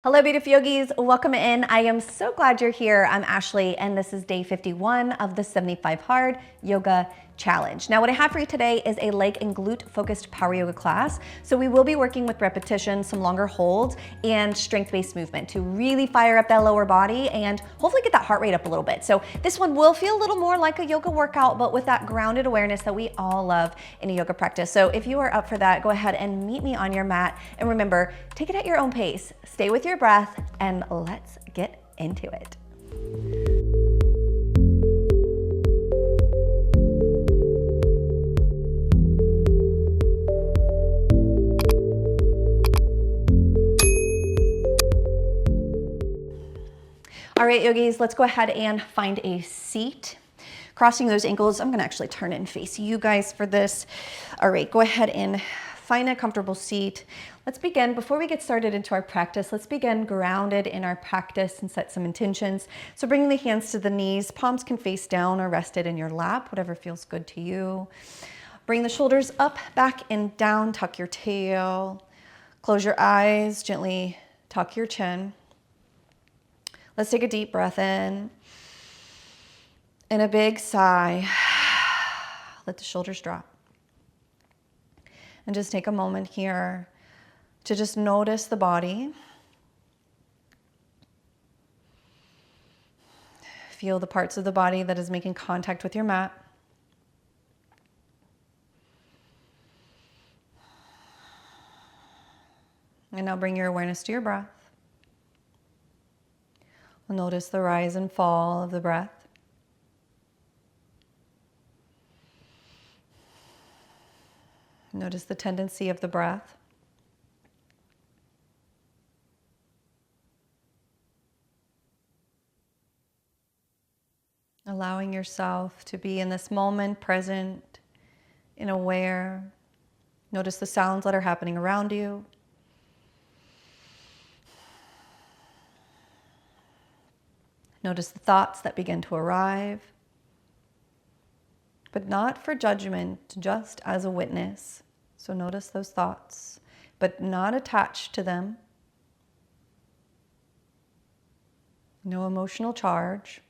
Hello, beautiful yogis. Welcome in. I am so glad you're here. I'm Ashley, and this is day 51 of the 75 Hard Yoga Challenge. Now, what I have for you today is a leg and glute focused power yoga class. So we will be working with repetition, some longer holds, and strength-based movement to really fire up that lower body and hopefully get that heart rate up a little bit. So this one will feel a little more like a yoga workout, but with that grounded awareness that we all love in a yoga practice. So if you are up for that, go ahead and meet me on your mat. And remember, take it at your own pace. Stay with your breath, and let's get into it. All right, yogis, let's go ahead and find a seat. Crossing those ankles, I'm gonna actually turn and face you guys for this. All right, go ahead and find a comfortable seat. Let's begin, before we get started into our practice, let's begin grounded in our practice and set some intentions. So bringing the hands to the knees, palms can face down or rested in your lap, whatever feels good to you. Bring the shoulders up, back, and down, tuck your tail. Close your eyes, gently tuck your chin. Let's take a deep breath in and a big sigh. Let the shoulders drop. And just take a moment here to just notice the body. Feel the parts of the body that is making contact with your mat. And now bring your awareness to your breath. Notice the rise and fall of the breath. Notice the tendency of the breath. Allowing yourself to be in this moment, present and aware. Notice the sounds that are happening around you. Notice the thoughts that begin to arrive, but not for judgment, just as a witness. So notice those thoughts, but not attached to them. No emotional charge.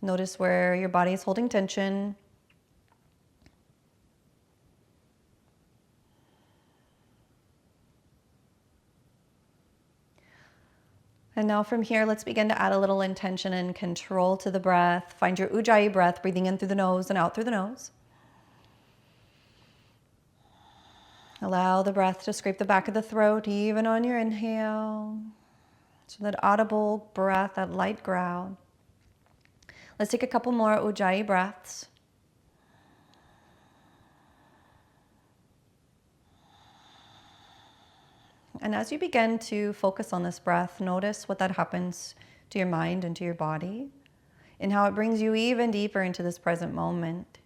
Notice where your body is holding tension. And now from here, let's begin to add a little intention and control to the breath. Find your Ujjayi breath, breathing in through the nose and out through the nose. Allow the breath to scrape the back of the throat, even on your inhale. So that audible breath, that light growl. Let's take a couple more Ujjayi breaths. And as you begin to focus on this breath, notice what that happens to your mind and to your body, and how it brings you even deeper into this present moment.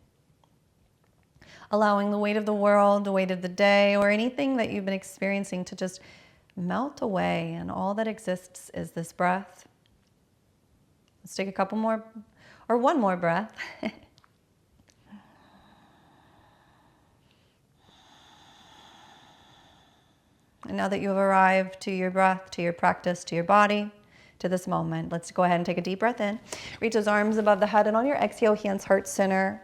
Allowing the weight of the world, the weight of the day, or anything that you've been experiencing to just melt away, and all that exists is this breath. Let's take a couple more, or one more breath. And now that you have arrived to your breath, to your practice, to your body, to this moment, let's go ahead and take a deep breath in. Reach those arms above the head, and on your exhale, hands heart center.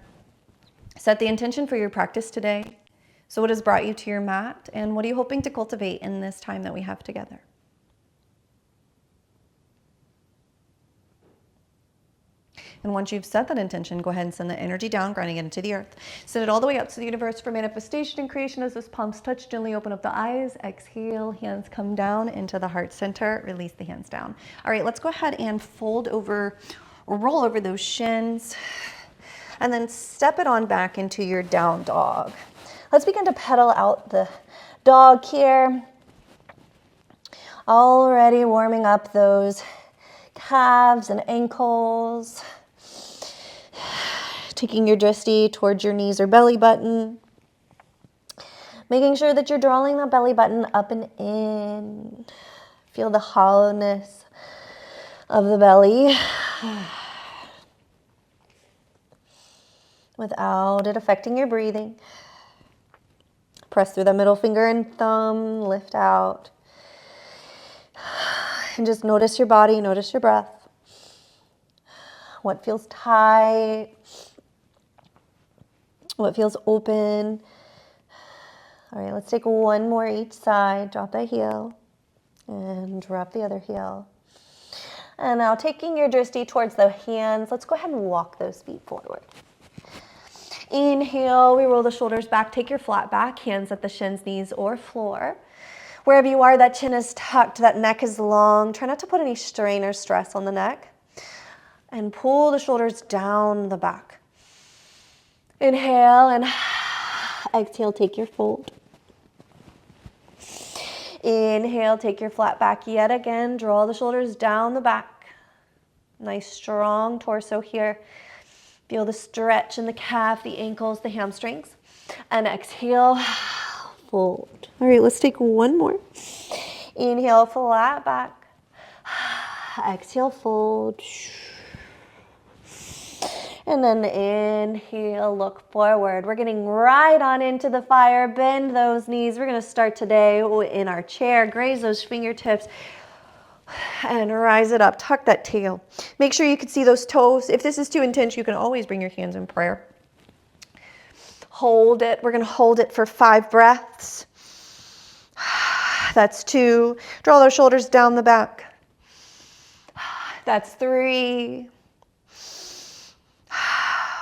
Set the intention for your practice today. So what has brought you to your mat, and what are you hoping to cultivate in this time that we have together? And once you've set that intention, go ahead and send the energy down, grounding it into the earth. Send it all the way up to the universe for manifestation and creation. As those palms touch, gently open up the eyes. Exhale, hands come down into the heart center. Release the hands down. All right, let's go ahead and fold over or roll over those shins. And then step it on back into your down dog. Let's begin to pedal out the dog here. Already warming up those calves and ankles. Taking your drishti towards your knees or belly button. Making sure that you're drawing the belly button up and in. Feel the hollowness of the belly. without it affecting your breathing. Press through the middle finger and thumb, lift out. And just notice your body, notice your breath. What feels tight? What feels open? All right, let's take one more each side. Drop that heel and drop the other heel. And now taking your drishti towards the hands, let's go ahead and walk those feet forward. Inhale, we roll the shoulders back. Take your flat back, hands at the shins, knees, or floor. Wherever you are, that chin is tucked, that neck is long. Try not to put any strain or stress on the neck. And pull the shoulders down the back. Inhale and exhale, take your fold. Inhale, take your flat back yet again. Draw the shoulders down the back. Nice strong torso here. Feel the stretch in the calf, the ankles, the hamstrings. And exhale, fold. All right, let's take one more. Inhale, flat back. Exhale, fold. And then inhale, look forward. We're getting right on into the fire. Bend those knees. We're going to start today in our chair. Graze those fingertips and rise it up. Tuck that tail. Make sure you can see those toes. If this is too intense, you can always bring your hands in prayer. Hold it. We're going to hold it for 5 breaths. That's 2. Draw those shoulders down the back. That's 3.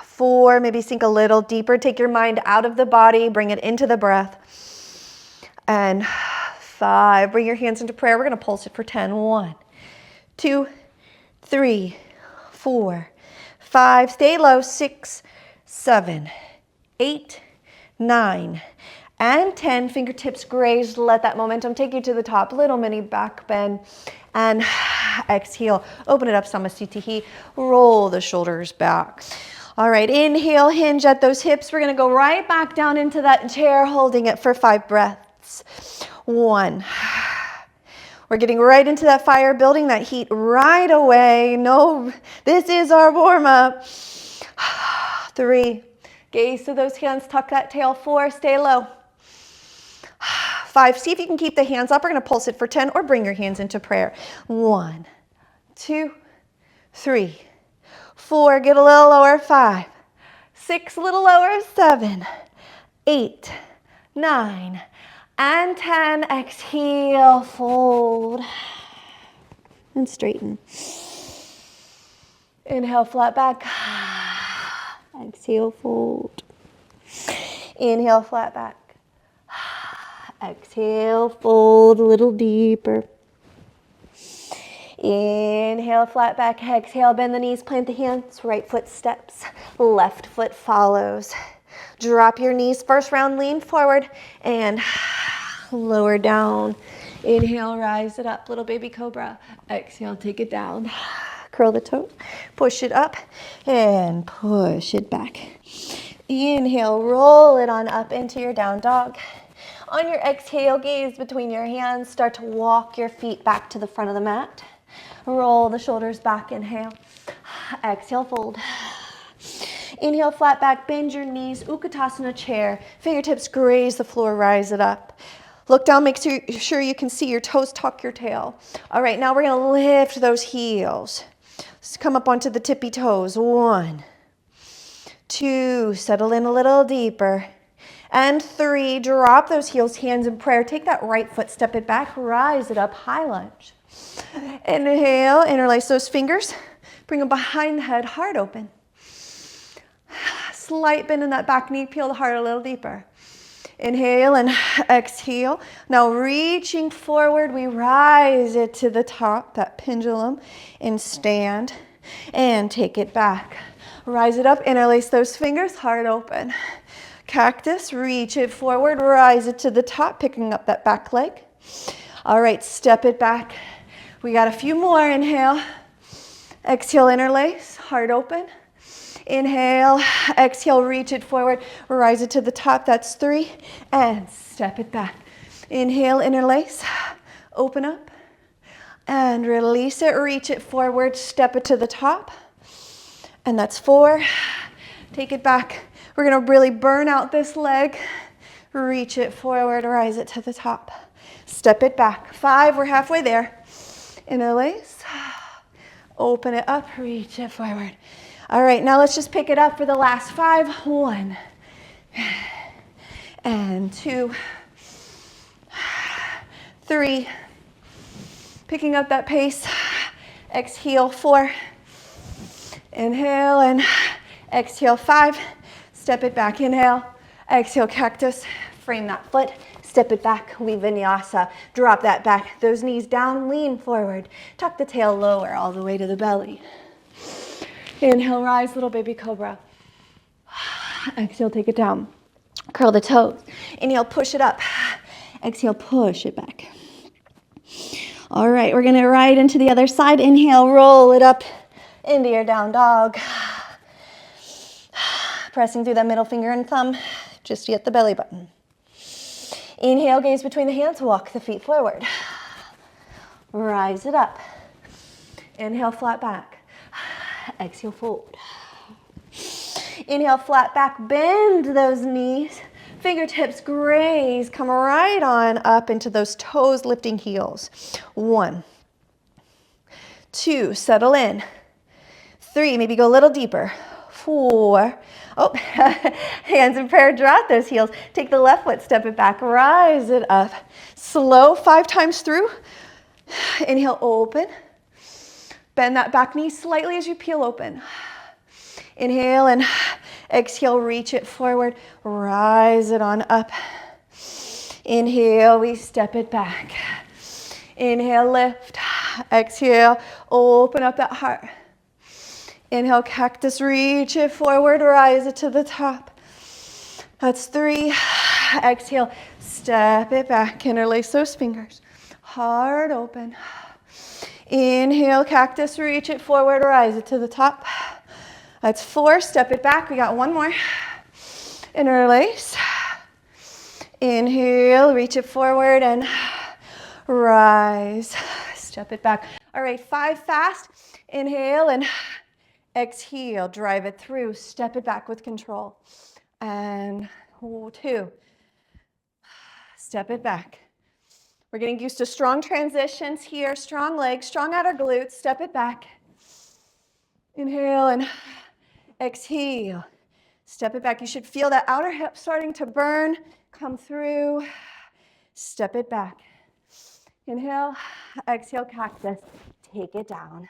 4, maybe sink a little deeper. Take your mind out of the body, bring it into the breath. And 5, bring your hands into prayer. We're going to pulse it for 10. 1, 2, 3, 4, 5. Stay low. 6, 7, 8, 9, and 10. Fingertips grazed. Let that momentum take you to the top. Little mini back bend. And exhale. Open it up, Samasthiti. Roll the shoulders back. All right, inhale, hinge at those hips. We're going to go right back down into that chair, holding it for 5 breaths. 1. We're getting right into that fire, building that heat right away. No, this is our warm-up. 3. Gaze to those hands, tuck that tail. 4, stay low. 5, see if you can keep the hands up. We're going to pulse it for 10 or bring your hands into prayer. 1, 2, 3, 4, get a little lower. 5, 6, a little lower. 7, 8, 9, and 10. Exhale, fold, and straighten. Inhale, flat back. Exhale, fold. Inhale, flat back. Exhale, fold a little deeper. Inhale, flat back. Exhale, bend the knees, plant the hands. Right foot steps, left foot follows. Drop your knees. First round, lean forward and lower down. Inhale, rise it up, little baby cobra. Exhale, take it down. Curl the toes, push it up and push it back. Inhale, roll it on up into your down dog. On your exhale, gaze between your hands. Start to walk your feet back to the front of the mat. Roll the shoulders back. Inhale. Exhale, fold. Inhale, flat back. Bend your knees. Utkatasana chair. Fingertips graze the floor. Rise it up. Look down. Make sure you can see your toes. Tuck your tail. All right, now we're going to lift those heels. Just come up onto the tippy toes. 1, 2. Settle in a little deeper. And 3, drop those heels, hands in prayer. Take that right foot, step it back, rise it up, high lunge. Inhale, interlace those fingers. Bring them behind the head, heart open. Slight bend in that back knee, peel the heart a little deeper. Inhale and exhale. Now reaching forward, we rise it to the top, that pendulum, and stand and take it back. Rise it up, interlace those fingers, heart open. Cactus, reach it forward, rise it to the top, picking up that back leg. All right, step it back. We got a few more. Inhale, exhale, interlace, heart open. Inhale, exhale, reach it forward, rise it to the top. That's 3, and step it back. Inhale, interlace, open up, and release it, reach it forward, step it to the top. And that's 4, Take it back. We're gonna really burn out this leg. Reach it forward, rise it to the top. Step it back. 5, we're halfway there. Interlace. Open it up, reach it forward. All right, now let's just pick it up for the last 5. 1 and 2, 3. Picking up that pace. Exhale, 4. Inhale and exhale, 5. Step it back, inhale. Exhale, cactus. Frame that foot. Step it back, we vinyasa. Drop that back, those knees down, lean forward. Tuck the tail lower all the way to the belly. Inhale, rise, little baby cobra. Exhale, take it down. Curl the toes. Inhale, push it up. Exhale, push it back. All right, we're gonna ride into the other side. Inhale, roll it up into your down dog. Pressing through that middle finger and thumb, just to get the belly button. Inhale, gaze between the hands, walk the feet forward. Rise it up. Inhale, flat back. Exhale, fold. Inhale, flat back, bend those knees. Fingertips graze, come right on up into those toes, lifting heels. 1, 2, settle in. 3, maybe go a little deeper. 4, oh, hands in prayer, drop those heels. Take the left foot, step it back, rise it up. Slow, 5 times through. Inhale, open. Bend that back knee slightly as you peel open. Inhale and exhale, reach it forward, rise it on up. Inhale, we step it back. Inhale, lift. Exhale, open up that heart. Inhale, cactus, reach it forward, rise it to the top. That's 3. Exhale, step it back, interlace those fingers. Heart open. Inhale, cactus, reach it forward, rise it to the top. That's 4, step it back. We got 1 more. Interlace. Inhale, reach it forward and rise. Step it back. All right, 5 fast. Inhale and exhale, drive it through, step it back with control. And 2, step it back. We're getting used to strong transitions here, strong legs, strong outer glutes, step it back. Inhale and exhale, step it back. You should feel that outer hip starting to burn, come through, step it back. Inhale, exhale, cactus, take it down.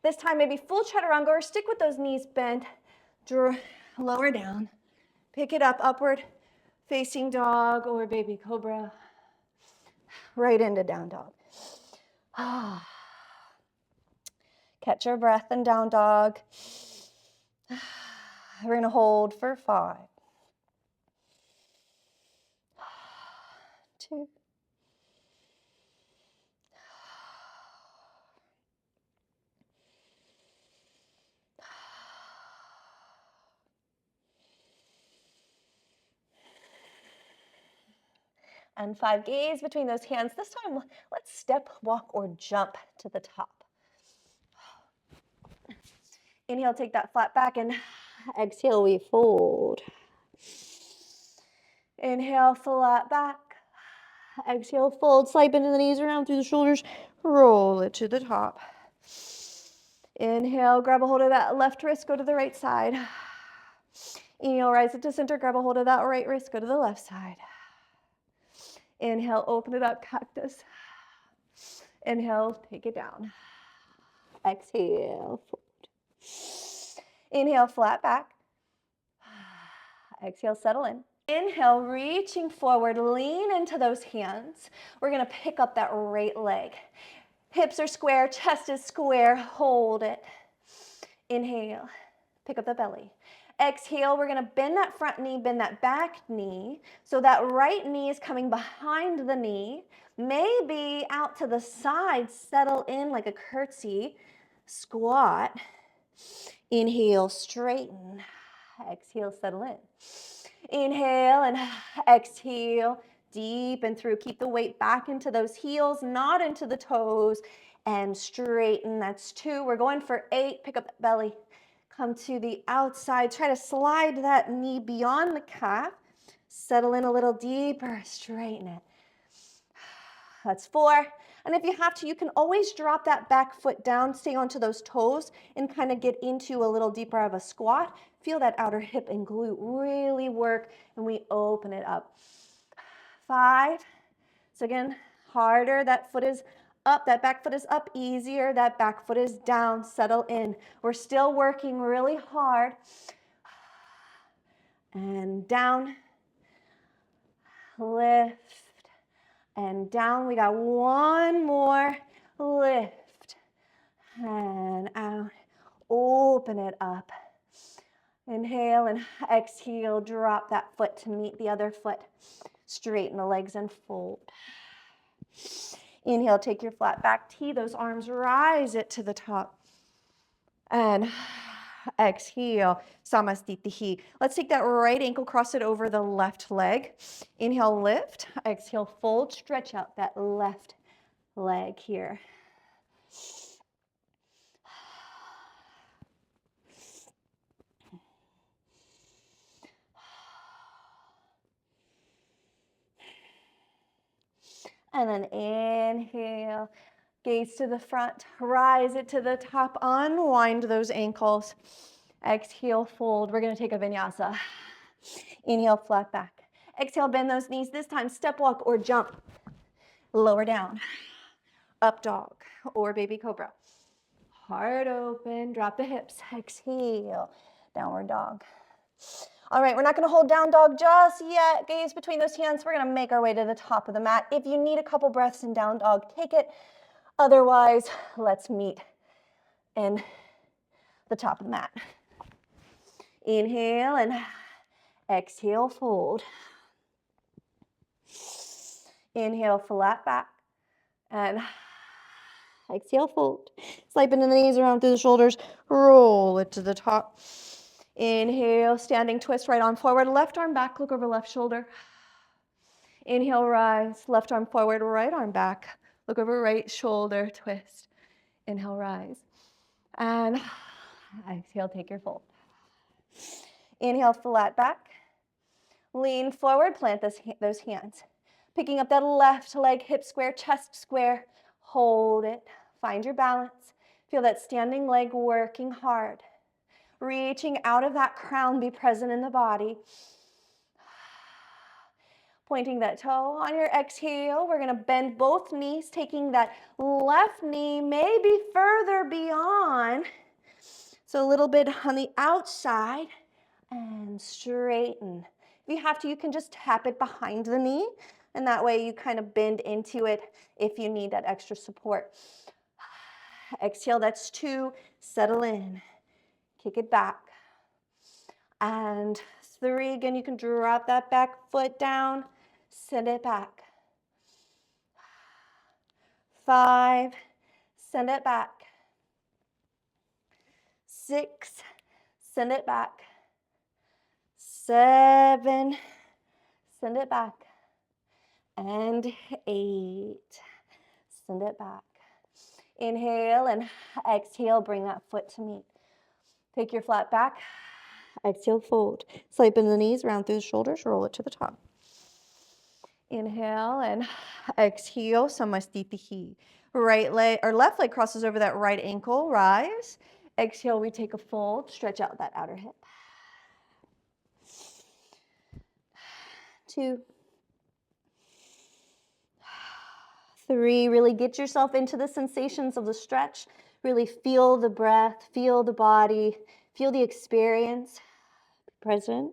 This time, maybe full chaturanga or stick with those knees bent. Lower down. Pick it up, upward facing dog or baby cobra. Right into down dog. Catch your breath in down dog. We're going to hold for 5. 2. And 5, gaze between those hands. This time, let's step, walk, or jump to the top. Inhale, take that flat back, and exhale, we fold. Inhale, flat back. Exhale, fold, slide into the knees around through the shoulders. Roll it to the top. Inhale, grab a hold of that left wrist, go to the right side. Inhale, rise it to center, grab a hold of that right wrist, go to the left side. Inhale, open it up, cactus. Inhale, take it down. Exhale, fold. Inhale, flat back. Exhale, settle in. Inhale, reaching forward, lean into those hands. We're gonna pick up that right leg. Hips are square, chest is square, hold it. Inhale, pick up the belly. Exhale, we're gonna bend that front knee, bend that back knee. So that right knee is coming behind the knee, maybe out to the side, settle in like a curtsy, squat. Inhale, straighten. Exhale, settle in. Inhale and exhale, deepen through. Keep the weight back into those heels, not into the toes, and straighten. That's 2. We're going for 8. Pick up that belly. Come to the outside. Try to slide that knee beyond the calf. Settle in a little deeper. Straighten it. That's 4. And if you have to, you can always drop that back foot down, stay onto those toes, and kind of get into a little deeper of a squat. Feel that outer hip and glute really work, and we open it up. 5. So again, harder. That foot is up. That back foot is up. Easier. That back foot is down. Settle in. We're still working really hard. And down. Lift. And down. We got one more. Lift. And out. Open it up. Inhale and exhale. Drop that foot to meet the other foot. Straighten the legs and fold. Inhale, take your flat back T. Those arms, rise it to the top. And exhale, Samastitihi. Let's take that right ankle, cross it over the left leg. Inhale, lift. Exhale, fold. Stretch out that left leg here. And then inhale, gaze to the front, rise it to the top, unwind those ankles. Exhale, fold. We're going to take a vinyasa. Inhale, flat back. Exhale, bend those knees. This time, step walk or jump. Lower down. Up dog or baby cobra. Heart open, drop the hips. Exhale, downward dog. All right, we're not going to hold down dog just yet. Gaze between those hands. We're going to make our way to the top of the mat. If you need a couple breaths in down dog, take it. Otherwise, let's meet in the top of the mat. Inhale and exhale, fold. Inhale, flat back. And exhale, fold. Sliding the knees around through the shoulders. Roll it to the top. Inhale, standing twist, right arm forward, left arm back, look over left shoulder. Inhale, rise, left arm forward, right arm back, look over right shoulder, twist. Inhale, rise. And exhale, take your fold. Inhale, flat back. Lean forward, plant those hands. Picking up that left leg, hip square, chest square. Hold it. Find your balance. Feel that standing leg working hard. Reaching out of that crown, be present in the body. Pointing that toe on your exhale. We're going to bend both knees, taking that left knee maybe further beyond. So a little bit on the outside and straighten. If you have to, you can just tap it behind the knee, and that way you kind of bend into it if you need that extra support. Exhale, that's 2. Settle in. Kick it back. And 3, again, you can drop that back foot down, send it back. 5, send it back. 6, send it back. 7, send it back. And 8, send it back. Inhale and exhale, bring that foot to meet. Take your flat back. Exhale, fold. Slide bend the knees, round through the shoulders, roll it to the top. Inhale and exhale, Samastitihi. Right leg or left leg crosses over that right ankle, rise. Exhale, we take a fold, stretch out that outer hip. 2, 3, really get yourself into the sensations of the stretch. Really feel the breath, feel the body, feel the experience. Be present.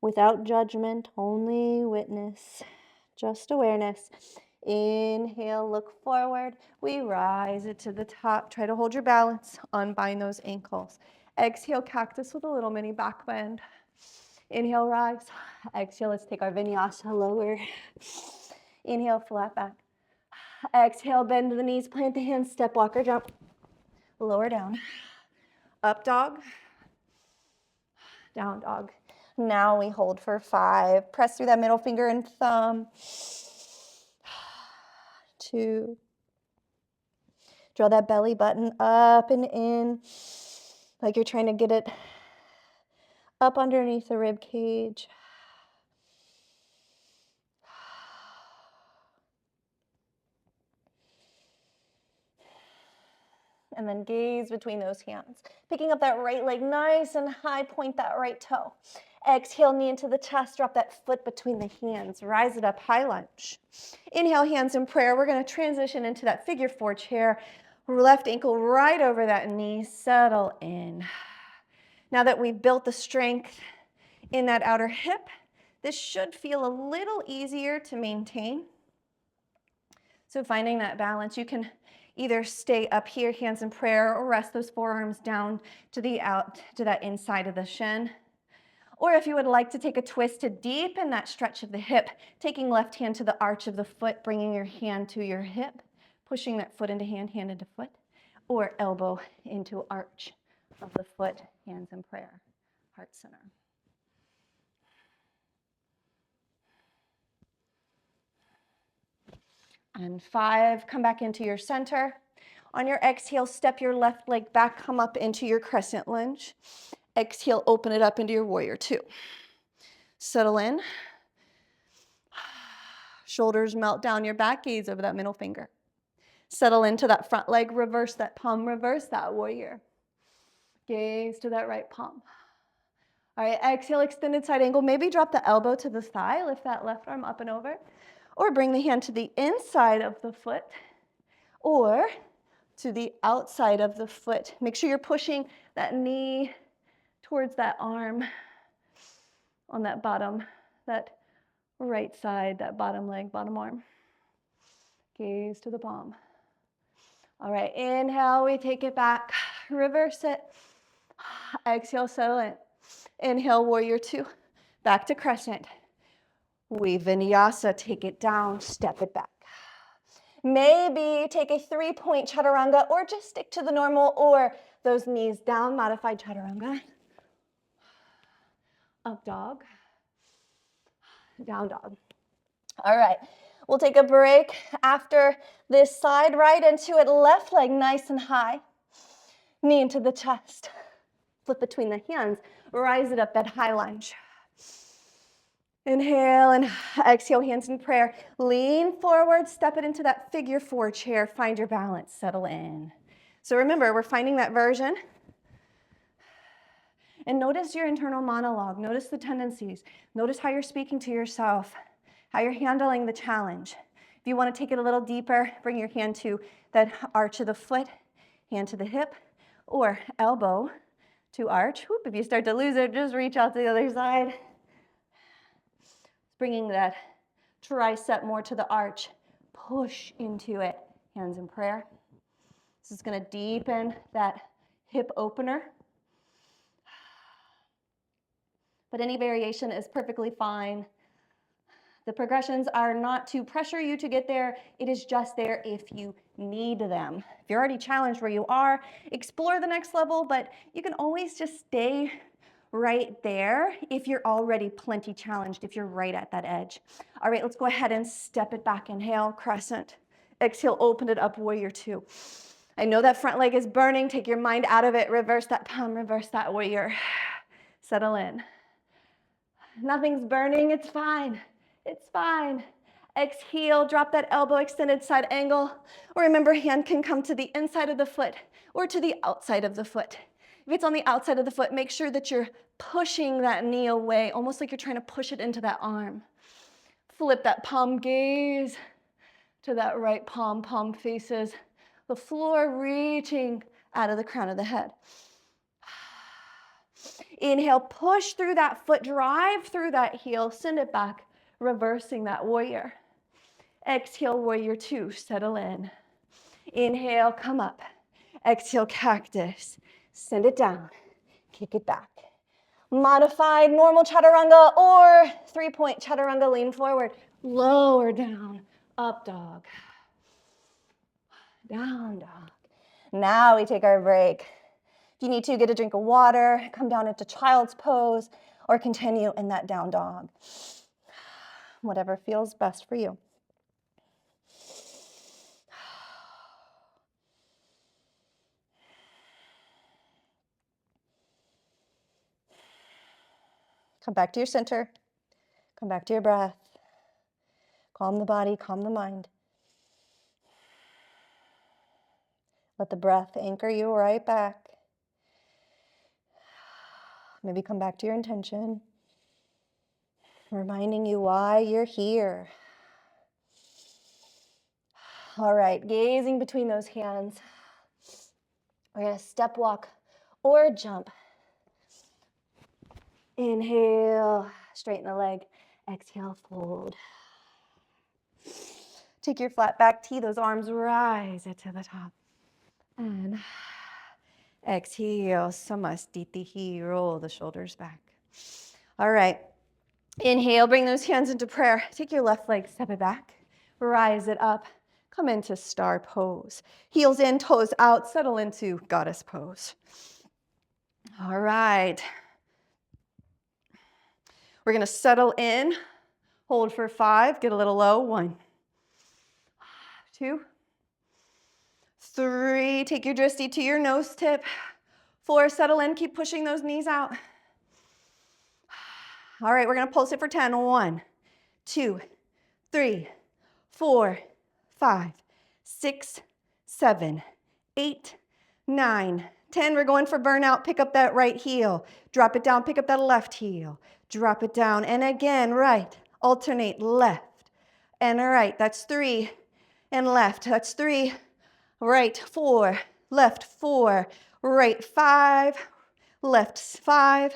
Without judgment, only witness, just awareness. Inhale, look forward. We rise it to the top. Try to hold your balance. Unbind those ankles. Exhale, cactus with a little mini back bend. Inhale, rise. Exhale, let's take our vinyasa lower. Inhale, flat back. Exhale, bend the knees, plant the hands, step, walk, or jump. Lower down. Up dog. Down dog. Now we hold for 5. Press through that middle finger and thumb. 2, Draw that belly button up and in, like you're trying to get it up underneath the rib cage. And then gaze between those hands. Picking up that right leg nice and high, point that right toe. Exhale, knee into the chest, drop that foot between the hands. Rise it up, high lunge. Inhale, hands in prayer. We're gonna transition into that figure 4 chair. Left ankle right over that knee, settle in. Now that we've built the strength in that outer hip, this should feel a little easier to maintain. So finding that balance, you can either stay up here, hands in prayer, or rest those forearms down to that inside of the shin. Or if you would like to take a twist to deepen that stretch of the hip, taking left hand to the arch of the foot, bringing your hand to your hip, pushing that foot into hand, hand into foot, or elbow into arch of the foot, hands in prayer, heart center. And 5, come back into your center. On your exhale, step your left leg back, come up into your crescent lunge. Exhale, open it up into your warrior 2. Settle in. Shoulders melt down your back, gaze over that middle finger. Settle into that front leg, reverse that palm, reverse that warrior. Gaze to that right palm. All right, exhale, extended side angle. Maybe drop the elbow to the thigh, lift that left arm up and over. Or bring the hand to the inside of the foot or to the outside of the foot. Make sure you're pushing that knee towards that arm on that bottom, that right side, that bottom leg, bottom arm. Gaze to the palm. All right, inhale, we take it back, reverse it. Exhale, settle in. Inhale, warrior 2, back to crescent. We vinyasa, take it down, step it back. Maybe take a 3-point chaturanga or just stick to the normal or those knees down, modified chaturanga. Up dog, down dog. All right, we'll take a break after this side, right into it, left leg nice and high. Knee into the chest, flip between the hands, rise it up, that high lunge. Inhale and exhale, hands in prayer. Lean forward, step it into that figure 4 chair. Find your balance, settle in. So remember, we're finding that version. And notice your internal monologue. Notice the tendencies. Notice how you're speaking to yourself, how you're handling the challenge. If you want to take it a little deeper, bring your hand to that arch of the foot, hand to the hip, or elbow to arch. Whoop, if you start to lose it, just reach out to the other side. Bringing that tricep more to the arch. Push into it. Hands in prayer. This is going to deepen that hip opener. But any variation is perfectly fine. The progressions are not to pressure you to get there. It is just there if you need them. If you're already challenged where you are, explore the next level, but you can always just stay right there if you're already plenty challenged, if you're right at that edge. All right, let's go ahead and step it back. Inhale, crescent. Exhale, open it up, warrior 2. I know that front leg is burning. Take your mind out of it. Reverse that palm, reverse that warrior. Settle in. Nothing's burning, it's fine. It's fine. Exhale, drop that elbow, extended side angle. Or remember, hand can come to the inside of the foot or to the outside of the foot. If it's on the outside of the foot, make sure that you're pushing that knee away, almost like you're trying to push it into that arm. Flip that palm, gaze to that right palm, palm faces the floor, reaching out of the crown of the head. Inhale, push through that foot, drive through that heel, send it back, reversing that warrior. Exhale, warrior 2, settle in. Inhale, come up. Exhale, cactus. Send it down, kick it back. Modified normal chaturanga or 3-point chaturanga, lean forward, lower down, up dog, down dog. Now we take our break. If you need to, get a drink of water, come down into child's pose, or continue in that down dog. Whatever feels best for you. Come back to your center. Come back to your breath. Calm the body, calm the mind. Let the breath anchor you right back. Maybe come back to your intention, reminding you why you're here. All right, gazing between those hands. We're gonna step walk or jump. Inhale, straighten the leg. Exhale, fold. Take your flat back, tee those arms, rise it to the top. And exhale, samastitihi, roll the shoulders back. All right, inhale, bring those hands into prayer. Take your left leg, step it back, rise it up. Come into star pose. Heels in, toes out, settle into goddess pose. All right. We're gonna settle in, hold for 5, get a little low. 1, 2, 3, take your drishti to your nose tip. 4, settle in, keep pushing those knees out. All right, we're gonna pulse it for 10. 1, 2, 3, 4, 5, 6, 7, 8, 9, 10. We're going for burnout. Pick up that right heel. Drop it down, pick up that left heel. Drop it down, and again, right. Alternate left and right. That's 3 and left. That's 3, right, 4, left 4, right 5, left 5,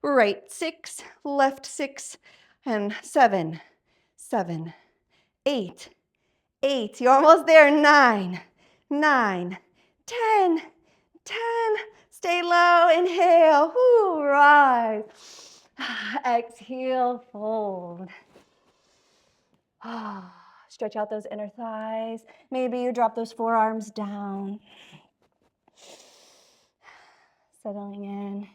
right 6, left 6, and 7, 7, 8, 8. You're almost there. 9, 9, 10, 10. Stay low. Inhale. Woo, rise. Exhale, fold. Stretch out those inner thighs. Maybe you drop those forearms down. Settling in.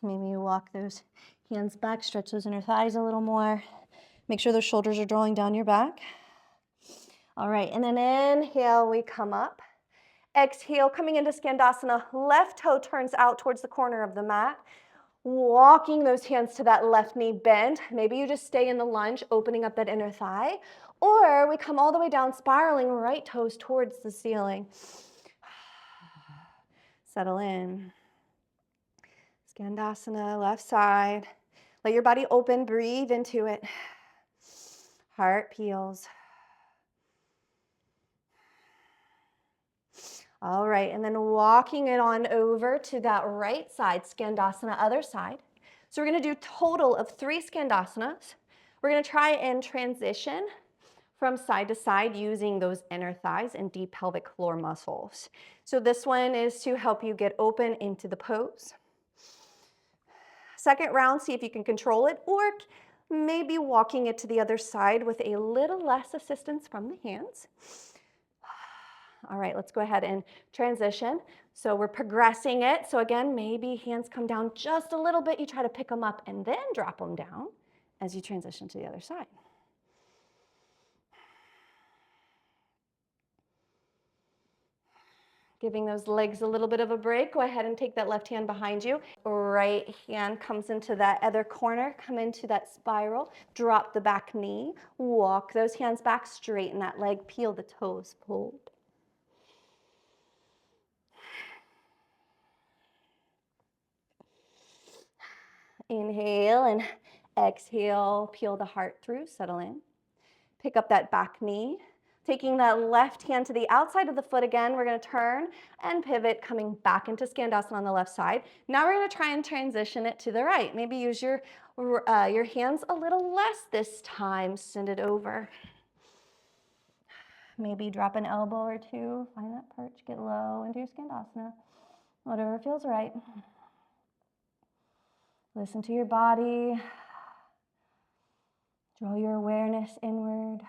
Maybe you walk those hands back, stretch those inner thighs a little more. Make sure those shoulders are drawing down your back. All right, and then inhale, we come up. Exhale, coming into Skandasana, left toe turns out towards the corner of the mat. Walking those hands to that left knee bend. Maybe you just stay in the lunge, opening up that inner thigh. Or we come all the way down, spiraling right toes towards the ceiling. Settle in. Skandasana, left side. Let your body open, breathe into it. Heart peels. All right, and then walking it on over to that right side, Skandasana, other side. So we're gonna do a total of 3 Skandasanas. We're gonna try and transition from side to side using those inner thighs and deep pelvic floor muscles. So this one is to help you get open into the pose. Second round, see if you can control it, or maybe walking it to the other side with a little less assistance from the hands. All right, let's go ahead and transition. So we're progressing it. So again, maybe hands come down just a little bit. You try to pick them up and then drop them down as you transition to the other side. Giving those legs a little bit of a break. Go ahead and take that left hand behind you. Right hand comes into that other corner. Come into that spiral. Drop the back knee. Walk those hands back, straighten that leg, peel the toes, fold. Inhale and exhale, peel the heart through, settle in. Pick up that back knee. Taking that left hand to the outside of the foot again, we're gonna turn and pivot, coming back into Skandasana on the left side. Now we're gonna try and transition it to the right. Maybe use your hands a little less this time, send it over. Maybe drop an elbow or two, find that perch, get low into your Skandasana. Whatever feels right. Listen to your body. Draw your awareness inward.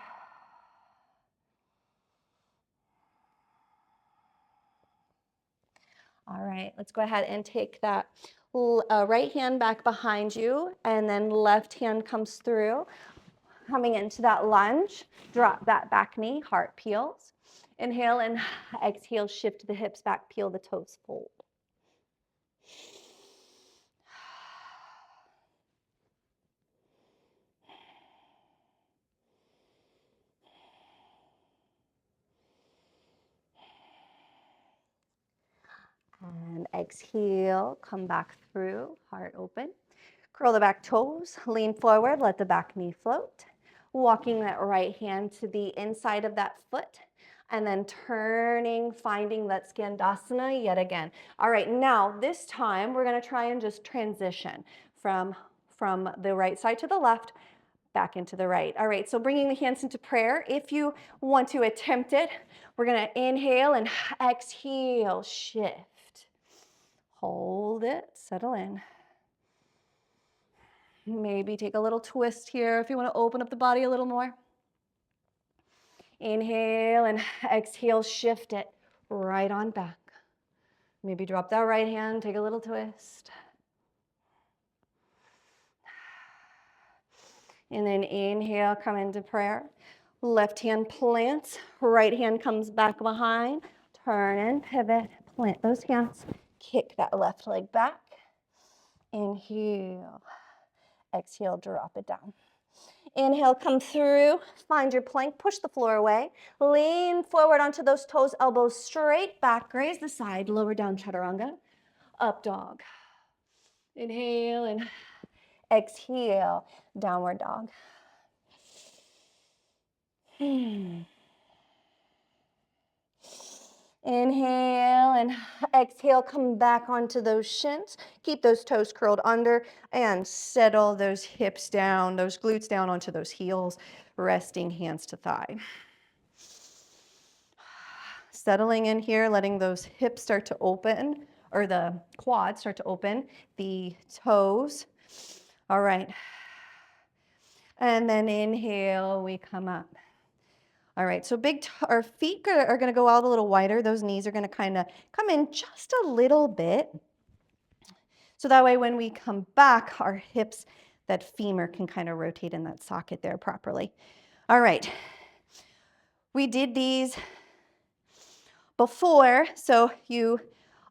All right, let's go ahead and take that right hand back behind you, and then left hand comes through. Coming into that lunge, drop that back knee, heart peels. Inhale and exhale, shift the hips back, peel the toes, fold. And exhale, come back through, heart open. Curl the back toes, lean forward, let the back knee float. Walking that right hand to the inside of that foot, and then turning, finding that Skandasana yet again. All right, now this time we're gonna try and just transition from the right side to the left, back into the right. All right, so bringing the hands into prayer. If you want to attempt it, we're gonna inhale and exhale, shift. Hold it, settle in. Maybe take a little twist here if you want to open up the body a little more. Inhale and exhale, shift it right on back. Maybe drop that right hand, take a little twist. And then inhale, come into prayer. Left hand plants, right hand comes back behind. Turn and pivot, plant those hands. Kick that left leg back. Inhale, exhale, drop it down. Inhale, come through, find your plank, push the floor away. Lean forward onto those toes, elbows straight back, graze the side, lower down chaturanga, up dog. Inhale and exhale, downward dog. Inhale and exhale, come back onto those shins. Keep those toes curled under and settle those hips down, those glutes down onto those heels, resting hands to thigh. Settling in here, letting those hips start to open, or the quads start to open, the toes. All right. And then inhale, we come up. All right, so our feet are gonna go out a little wider. Those knees are gonna kind of come in just a little bit. So that way when we come back, our hips, that femur can kind of rotate in that socket there properly. All right, we did these before, so you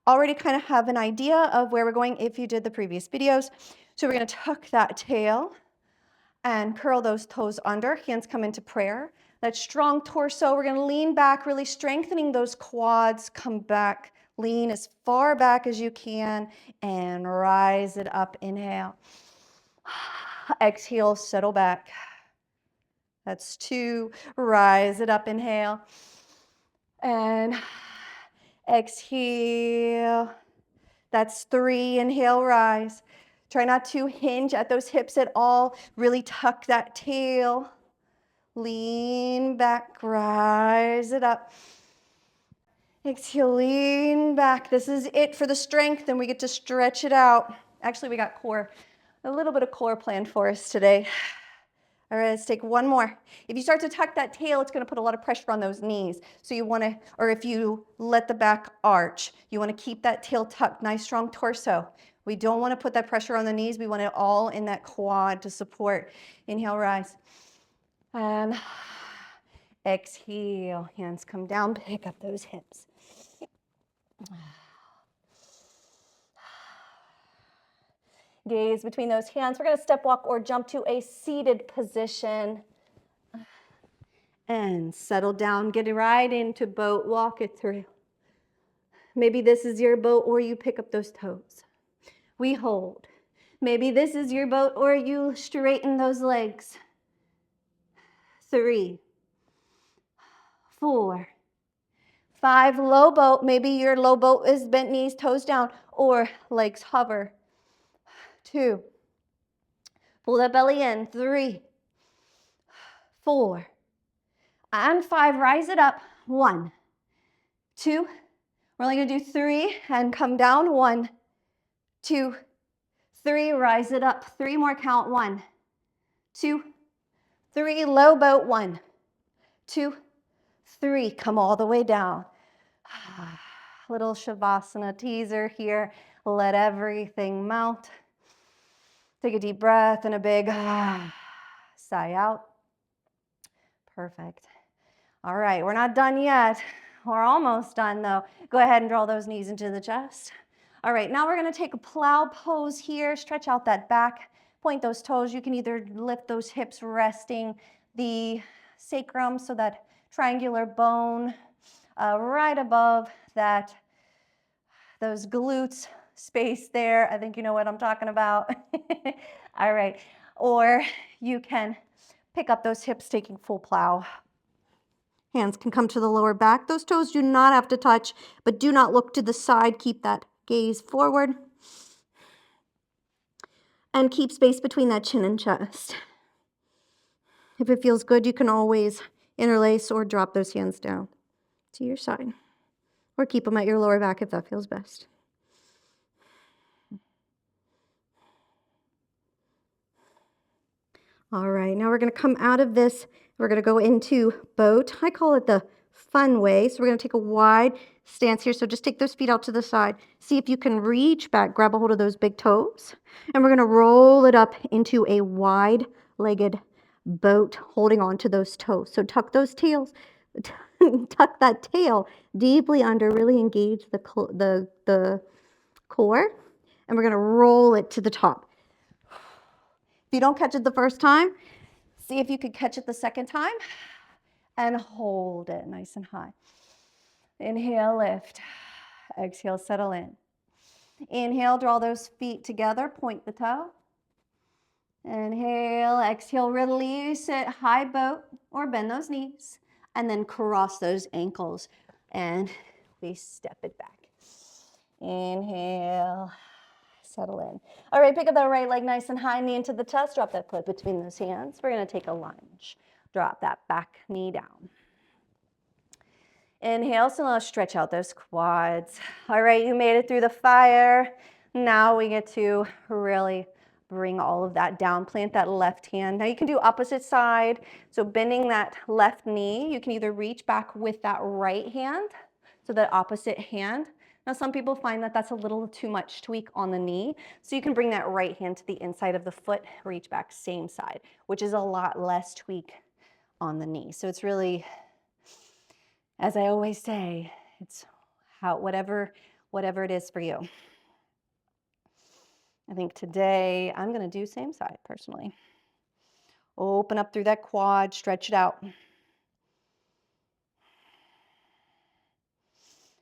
already kind of have an idea of where we're going if you did the previous videos. So we're gonna tuck that tail and curl those toes under, hands come into prayer. That strong torso, we're gonna lean back, really strengthening those quads, come back, lean as far back as you can, and rise it up, inhale. Exhale, settle back. That's 2, rise it up, inhale. And exhale, that's 3, inhale, rise. Try not to hinge at those hips at all, really tuck that tail. Lean back, rise it up. Exhale, lean back. This is it for the strength, and we get to stretch it out. Actually, we got a little bit of core planned for us today. All right, let's take one more. If you start to tuck that tail, it's gonna put a lot of pressure on those knees. So you wanna, or if you let the back arch, you wanna keep that tail tucked, nice strong torso. We don't wanna put that pressure on the knees. We want it all in that quad to support. Inhale, rise. And exhale, hands come down, pick up those hips. Gaze between those hands. We're gonna step, walk, or jump to a seated position. And settle down, get right into boat, walk it through. Maybe this is your boat or you pick up those toes. We hold. Maybe this is your boat or you straighten those legs. 3, 4, 5, low boat. Maybe your low boat is bent knees, toes down, or legs hover. 2, pull that belly in. 3, 4, and 5, rise it up. 1, 2, we're only gonna do 3 and come down. 1, 2, 3, rise it up. 3 more, count. 1, 2, 3, low boat. 1, 2, 3, come all the way down. Little shavasana teaser here. Let everything mount. Take a deep breath and a big sigh out. Perfect. All right, we're not done yet. We're almost done though. Go ahead and draw those knees into the chest. All right, now we're gonna take a plow pose here. Stretch out that back, point those toes. You can either lift those hips resting the sacrum, so that triangular bone right above that, those glutes space there. I think you know what I'm talking about. All right, or you can pick up those hips, taking full plow. Hands can come to the lower back. Those toes do not have to touch, but do not look to the side. Keep that gaze forward. And keep space between that chin and chest. If it feels good, you can always interlace or drop those hands down to your side. Or keep them at your lower back if that feels best. All right, now we're going to come out of this. We're going to go into boat. I call it the fun way. So we're going to take a wide stance here. So just take those feet out to the side. See if you can reach back, grab a hold of those big toes. And we're going to roll it up into a wide-legged boat, holding on to those toes. So tuck those tails, tuck that tail deeply under, really engage the core. And we're going to roll it to the top. If you don't catch it the first time, see if you could catch it the second time and hold it nice and high. Inhale, lift. Exhale, settle in. Inhale, draw those feet together, point the toe. Inhale, exhale, release it, high boat or bend those knees, and then cross those ankles and we step it back. Inhale. Settle in. All right, pick up that right leg nice and high, knee into the chest, drop that foot between those hands. We're gonna take a lunge. Drop that back knee down. Inhale, so now stretch out those quads. All right, you made it through the fire. Now we get to really bring all of that down, plant that left hand. Now you can do opposite side. So bending that left knee, you can either reach back with that right hand, so that opposite hand. Now, some people find that that's a little too much tweak on the knee. So you can bring that right hand to the inside of the foot, reach back same side, which is a lot less tweak on the knee. So it's really, as I always say, it's whatever it is for you. I think today I'm gonna do same side personally. Open up through that quad, stretch it out.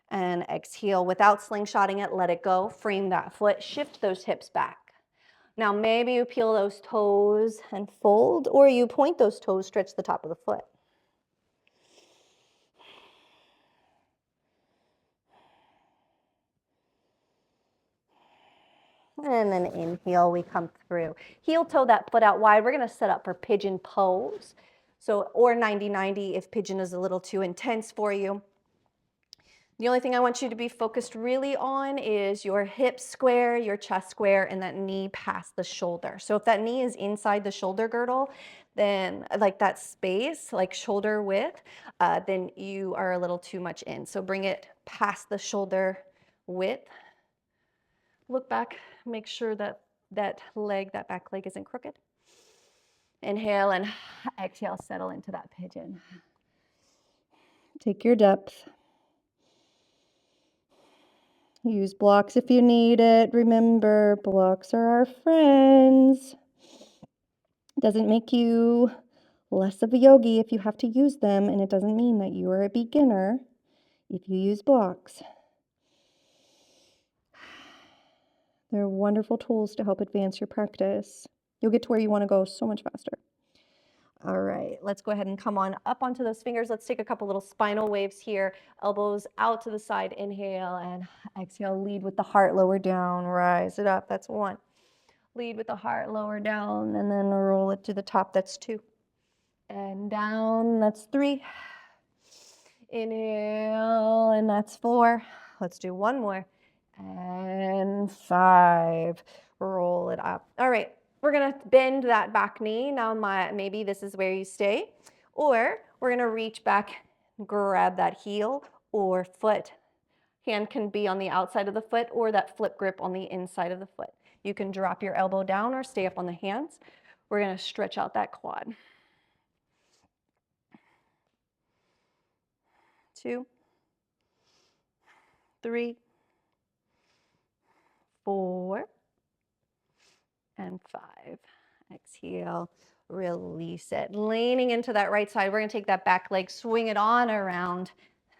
And exhale without slingshotting it, let it go. Frame that foot, shift those hips back. Now maybe you peel those toes and fold, or you point those toes, stretch the top of the foot. And then inhale, we come through. Heel toe that foot out wide. We're gonna set up for pigeon pose. So, or 90-90 if pigeon is a little too intense for you. The only thing I want you to be focused really on is your hips square, your chest square, and that knee past the shoulder. So if that knee is inside the shoulder girdle, then like that space, like shoulder width, then you are a little too much in. So bring it past the shoulder width. Look back, make sure that that back leg isn't crooked. Inhale and exhale, settle into that pigeon. Take your depth. Use blocks if you need it. Remember, blocks are our friends. It doesn't make you less of a yogi if you have to use them, and it doesn't mean that you are a beginner if you use blocks. They're wonderful tools to help advance your practice. You'll get to where you want to go so much faster. All right, let's go ahead and come on up onto those fingers. Let's take a couple little spinal waves here. Elbows out to the side, inhale, and exhale. Lead with the heart, lower down, rise it up. That's 1. Lead with the heart, lower down, and then roll it to the top. That's 2. And down, that's 3. Inhale, and that's 4. Let's do 1 more. And 5. Roll it up. All right. We're gonna bend that back knee. Now maybe this is where you stay, or we're gonna reach back, grab that heel or foot. Hand can be on the outside of the foot or that flip grip on the inside of the foot. You can drop your elbow down or stay up on the hands. We're gonna stretch out that quad. 2, 3, 4, and 5. Exhale, release it. Leaning into that right side, we're gonna take that back leg, swing it on around,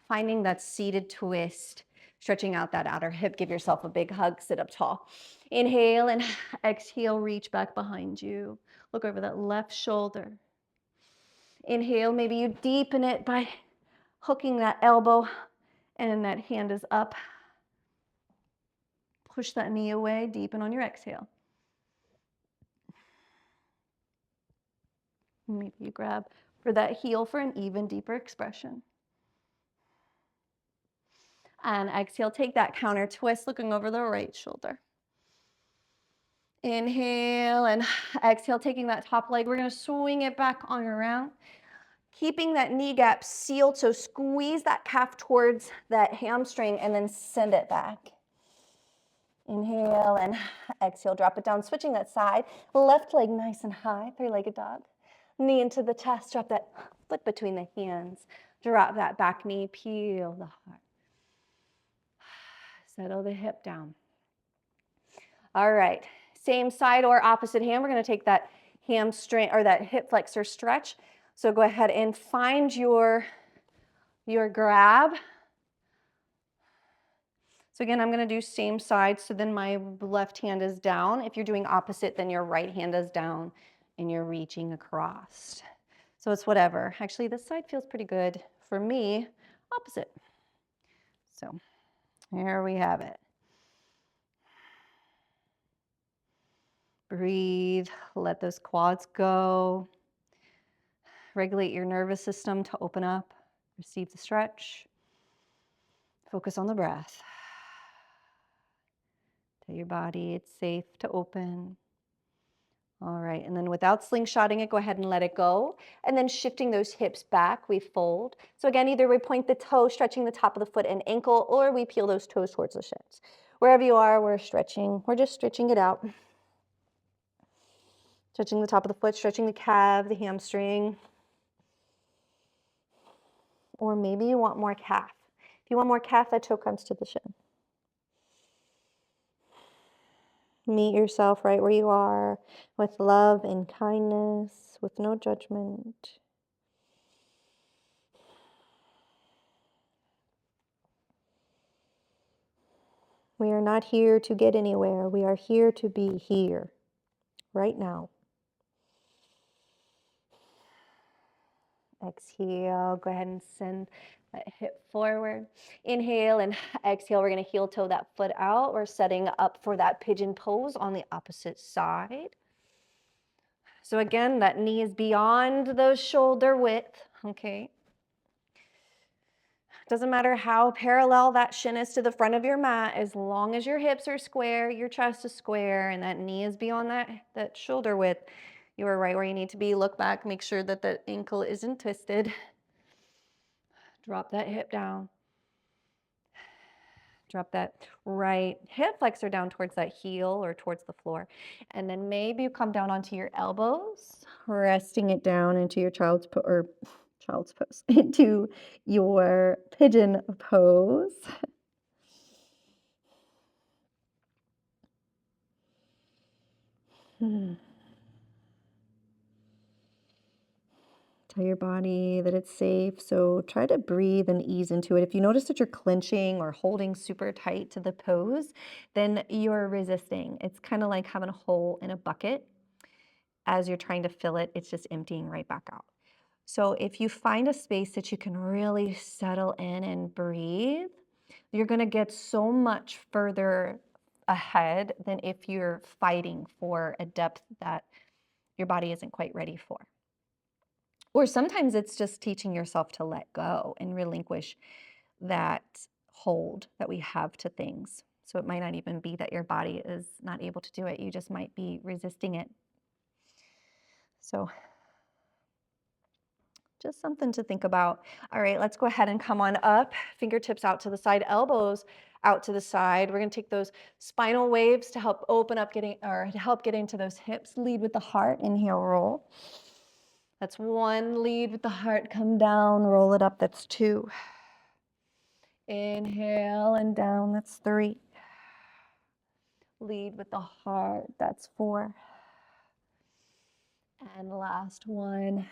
finding that seated twist, stretching out that outer hip. Give yourself a big hug, sit up tall. Inhale and exhale, reach back behind you. Look over that left shoulder. Inhale, maybe you deepen it by hooking that elbow and that hand is up. Push that knee away, deepen on your exhale. Maybe you grab for that heel for an even deeper expression. And exhale, take that counter twist, looking over the right shoulder. Inhale and exhale, taking that top leg. We're gonna swing it back on around, keeping that knee gap sealed. So squeeze that calf towards that hamstring and then send it back. Inhale and exhale, drop it down, switching that side. Left leg nice and high, three-legged dog. Knee into the chest, drop that foot between the hands. Drop that back knee, peel the heart. Settle the hip down. All right, same side or opposite hand. We're gonna take that hamstring or that hip flexor stretch. So go ahead and find your grab. So again, I'm gonna do same side, so then my left hand is down. If you're doing opposite, then your right hand is down and you're reaching across. So it's whatever. Actually, this side feels pretty good for me, opposite. So here we have it. Breathe, let those quads go. Regulate your nervous system to open up, receive the stretch. Focus on the breath. Tell your body it's safe to open. All right, and then without slingshotting it, go ahead and let it go. And then shifting those hips back, we fold. So again, either we point the toe, stretching the top of the foot and ankle, or we peel those toes towards the shins. Wherever you are, we're just stretching it out. Stretching the top of the foot, stretching the calf, the hamstring. Or maybe you want more calf. If you want more calf, that toe comes to the shin. Meet yourself right where you are with love and kindness, with no judgment. We are not here to get anywhere. We are here to be here, right now. Exhale, go ahead and send that hip forward. Inhale and exhale, we're gonna heel toe that foot out. We're setting up for that pigeon pose on the opposite side. So again, that knee is beyond the shoulder width, okay? Doesn't matter how parallel that shin is to the front of your mat, as long as your hips are square, your chest is square, and that knee is beyond that shoulder width, you are right where you need to be. Look back, make sure that the ankle isn't twisted. Drop that hip down. Drop that right hip flexor down towards that heel or towards the floor. And then maybe you come down onto your elbows, resting it down into your child's pose, into your pigeon pose. Tell your body that it's safe. So try to breathe and ease into it. If you notice that you're clenching or holding super tight to the pose, then you're resisting. It's kind of like having a hole in a bucket. As you're trying to fill it, it's just emptying right back out. So if you find a space that you can really settle in and breathe, you're going to get so much further ahead than if you're fighting for a depth that your body isn't quite ready for. Or sometimes it's just teaching yourself to let go and relinquish that hold that we have to things. So it might not even be that your body is not able to do it. You just might be resisting it. So just something to think about. All right, let's go ahead and come on up. Fingertips out to the side, elbows out to the side. We're going to take those spinal waves to help open up, to help get into those hips. Lead with the heart. Inhale, roll. That's one. Lead with the heart. Come down, roll it up. That's two. Inhale and down, that's 3. Lead with the heart, that's 4. And last one,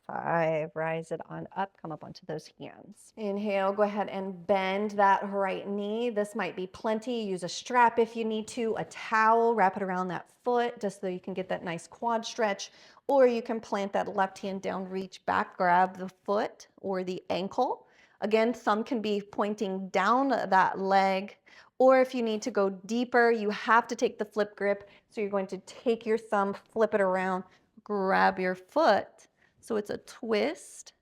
5. Rise it on up, come up onto those hands. Inhale, go ahead and bend that right knee. This might be plenty. Use a strap if you need to, a towel, wrap it around that foot just so you can get that nice quad stretch. Or you can plant that left hand down, reach back, grab the foot or the ankle. Again, thumb can be pointing down that leg. Or if you need to go deeper, you have to take the flip grip. So you're going to take your thumb, flip it around, grab your foot. So it's a twist,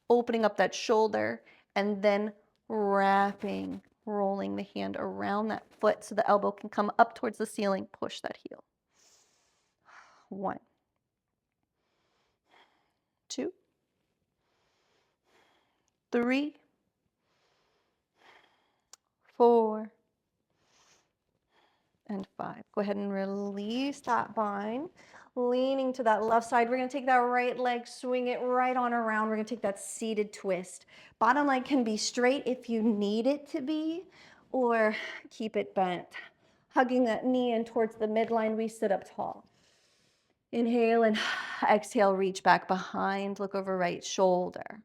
opening up that shoulder, and then wrapping, rolling the hand around that foot so the elbow can come up towards the ceiling. Push that heel. 1, 2, 3, 4, and 5. Go ahead and release that bind. Leaning to that left side. We're going to take that right leg, swing it right on around. We're going to take that seated twist. Bottom leg can be straight if you need it to be, or keep it bent. Hugging that knee in towards the midline, we sit up tall. Inhale and exhale, reach back behind, look over right shoulder.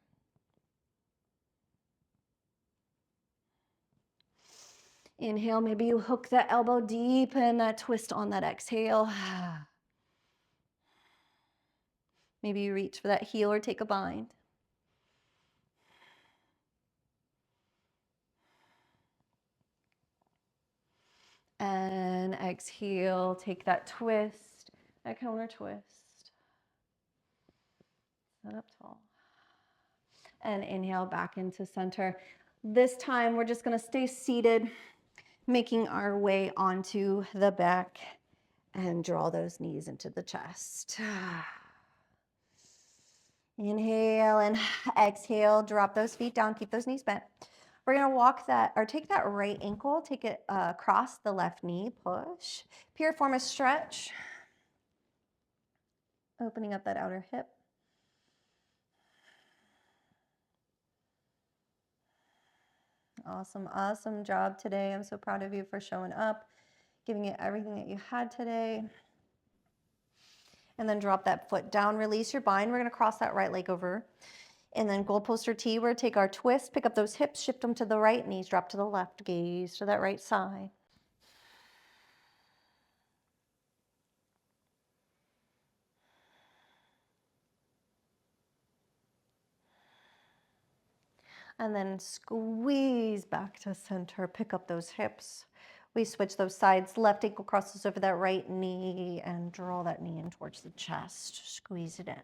Inhale, maybe you hook that elbow deep in that twist on that exhale. Maybe you reach for that heel or take a bind. And exhale, take that twist, that counter twist. Sit up tall. And inhale back into center. This time we're just going to stay seated, making our way onto the back and draw those knees into the chest. Inhale and exhale, drop those feet down, keep those knees bent. We're gonna walk that, or take that right ankle, take it across the left knee, push. Piriformis stretch. Opening up that outer hip. Awesome, awesome job today. I'm so proud of you for showing up, giving it everything that you had today. And then drop that foot down, release your bind. We're gonna cross that right leg over. And then goalpost or T, we're gonna take our twist, pick up those hips, shift them to the right, knees drop to the left, gaze to that right side. And then squeeze back to center, pick up those hips. We switch those sides, left ankle crosses over that right knee and draw that knee in towards the chest, squeeze it in.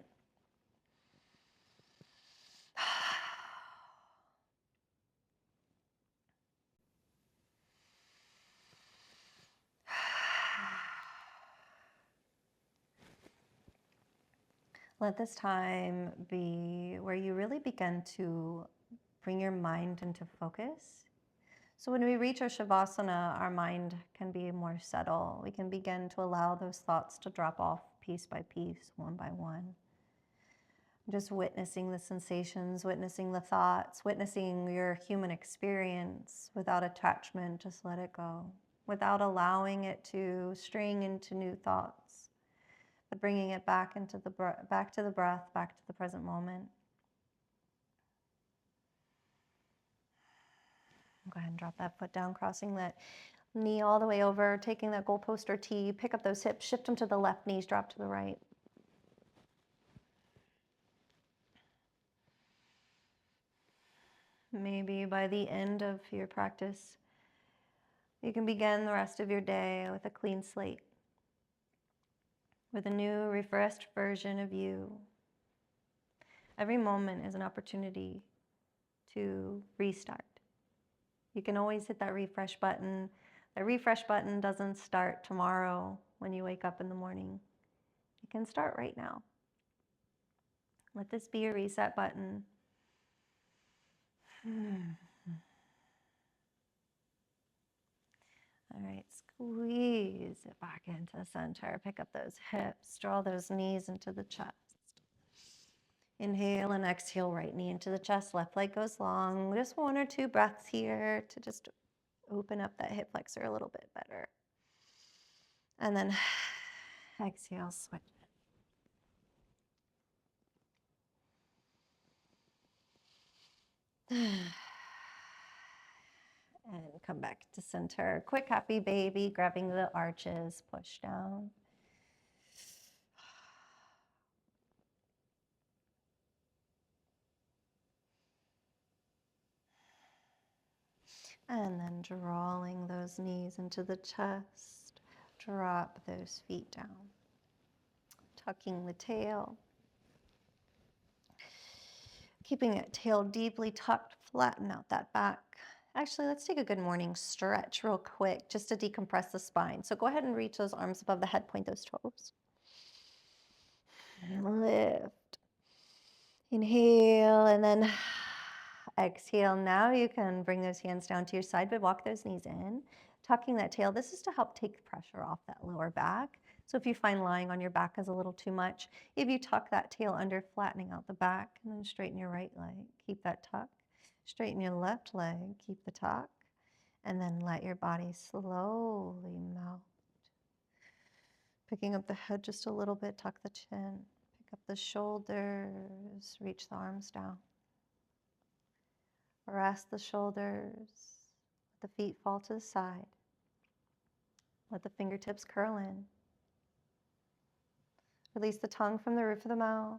Let this time be where you really begin to bring your mind into focus. So when we reach our shavasana, our mind can be more settled. We can begin to allow those thoughts to drop off piece by piece, one by one. Just witnessing the sensations, witnessing the thoughts, witnessing your human experience without attachment, just let it go. Without allowing it to string into new thoughts, but bringing it back into back to the breath, back to the present moment. Go ahead and drop that foot down, crossing that knee all the way over, taking that goalpost or T, pick up those hips, shift them to the left, knees drop to the right. Maybe by the end of your practice, you can begin the rest of your day with a clean slate, with a new, refreshed version of you. Every moment is an opportunity to restart. You can always hit that refresh button. The refresh button doesn't start tomorrow when you wake up in the morning. It can start right now. Let this be your reset button. All right, squeeze it back into center. Pick up those hips, draw those knees into the chest. Inhale and exhale, right knee into the chest, left leg goes long. Just 1 or 2 breaths here to just open up that hip flexor a little bit better. And then exhale, switch. And come back to center. Quick happy baby, grabbing the arches, push down. And then drawing those knees into the chest. Drop those feet down. Tucking the tail. Keeping that tail deeply tucked, flatten out that back. Actually, let's take a good morning stretch real quick just to decompress the spine. So go ahead and reach those arms above the head, point those toes. And lift. Inhale and then exhale. Now you can bring those hands down to your side, but walk those knees in, tucking that tail. This is to help take pressure off that lower back. So if you find lying on your back is a little too much, if you tuck that tail under, flattening out the back, and then straighten your right leg, keep that tuck. Straighten your left leg, keep the tuck, and then let your body slowly melt. Picking up the head just a little bit, tuck the chin. Pick up the shoulders, reach the arms down. Rest the shoulders, let the feet fall to the side. Let the fingertips curl in. Release the tongue from the roof of the mouth.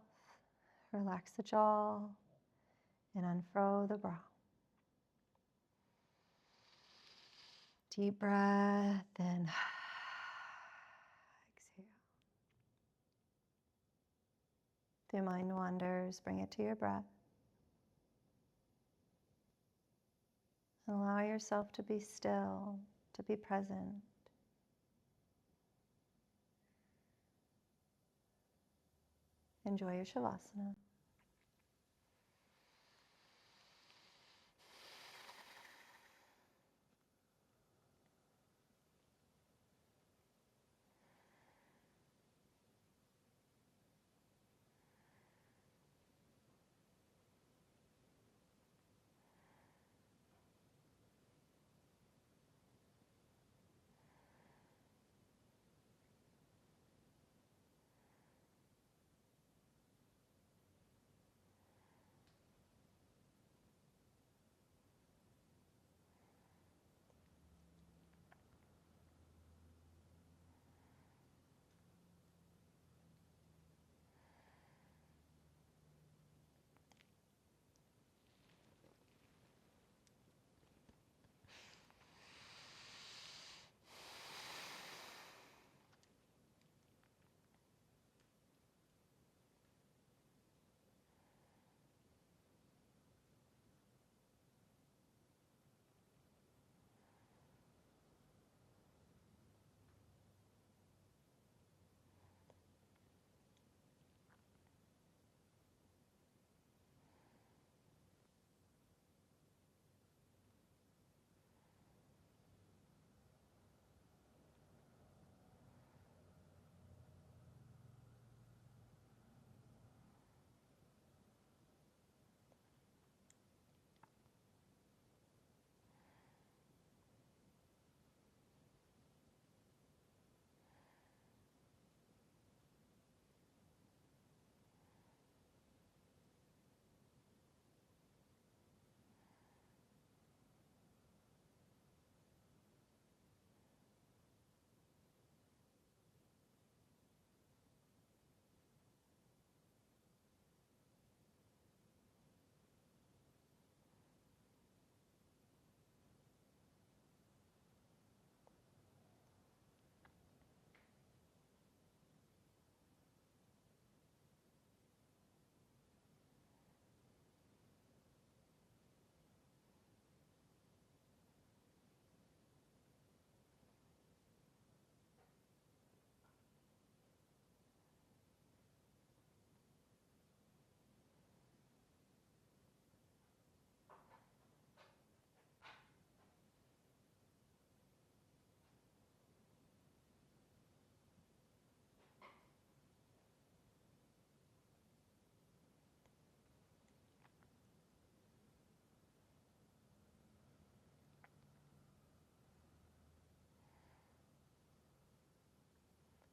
Relax the jaw and unfurl the brow. Deep breath and exhale. If your mind wanders, bring it to your breath. Allow yourself to be still, to be present. Enjoy your shavasana.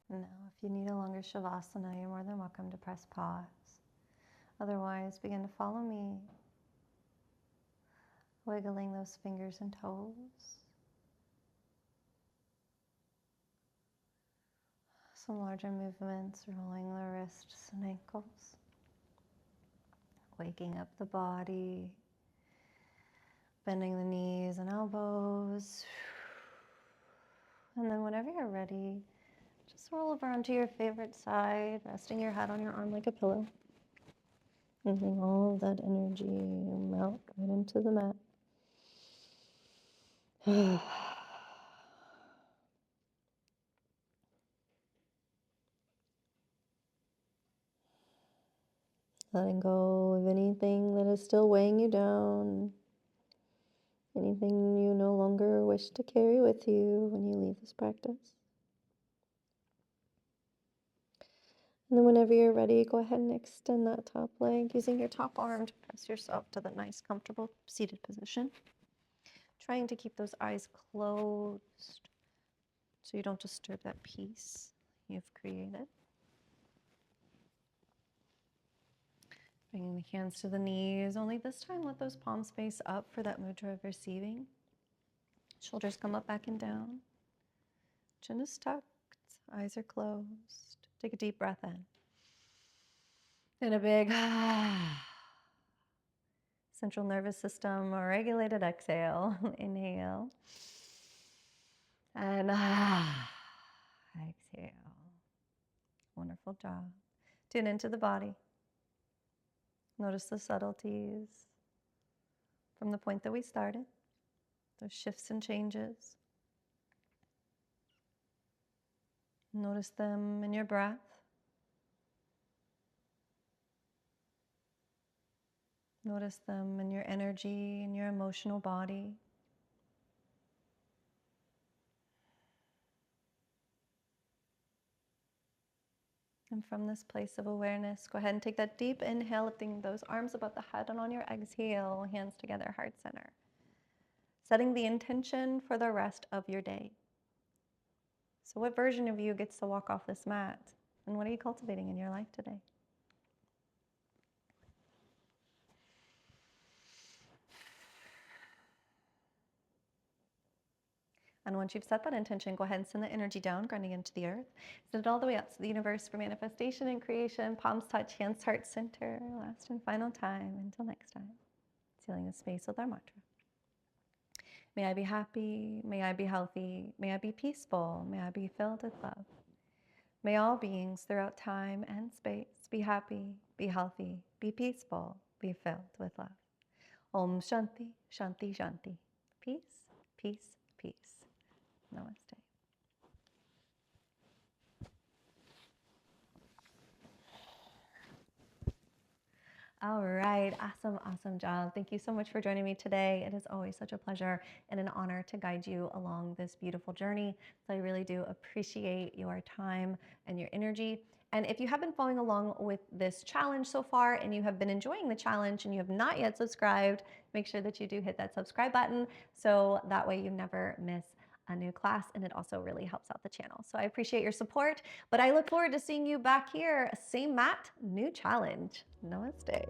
Now, if you need a longer shavasana, you're more than welcome to press pause. Otherwise, begin to follow me, wiggling those fingers and toes. Some larger movements, rolling the wrists and ankles. Waking up the body, bending the knees and elbows. And then whenever you're ready, just roll over onto your favorite side, resting your head on your arm like a pillow. Letting all of that energy melt right into the mat. Letting go of anything that is still weighing you down, anything you no longer wish to carry with you when you leave this practice. And then whenever you're ready, go ahead and extend that top leg using your top arm to press yourself to the nice, comfortable seated position. Trying to keep those eyes closed so you don't disturb that peace you've created. Bringing the hands to the knees. Only this time, let those palms face up for that mudra of receiving. Shoulders come up, back, and down. Chin is tucked. Eyes are closed. Take a deep breath in. And a big central nervous system regulated exhale. Inhale. And exhale. Wonderful job. Tune into the body. Notice the subtleties from the point that we started, those shifts and changes. Notice them in your breath. Notice them in your energy, in your emotional body. And from this place of awareness, go ahead and take that deep inhale, lifting those arms above the head, and on your exhale, hands together, heart center. Setting the intention for the rest of your day. So what version of you gets to walk off this mat? And what are you cultivating in your life today? And once you've set that intention, go ahead and send the energy down, grounding into the earth. Send it all the way out to the universe for manifestation and creation. Palms touch, hands heart center. Last and final time. Until next time. Sealing the space with our mantra. May I be happy. May I be healthy. May I be peaceful. May I be filled with love. May all beings throughout time and space be happy, be healthy, be peaceful, be filled with love. Om Shanti, Shanti, Shanti. Peace, peace, peace. Namaste. All right, awesome job. Thank you so much for joining me today. It is always such a pleasure and an honor to guide you along this beautiful journey. So I really do appreciate your time and your energy. And if you have been following along with this challenge so far and you have been enjoying the challenge and you have not yet subscribed, make sure that you do hit that subscribe button so that way you never miss a new class, and it also really helps out the channel. So I appreciate your support, but I look forward to seeing you back here. Same mat, new challenge. Namaste.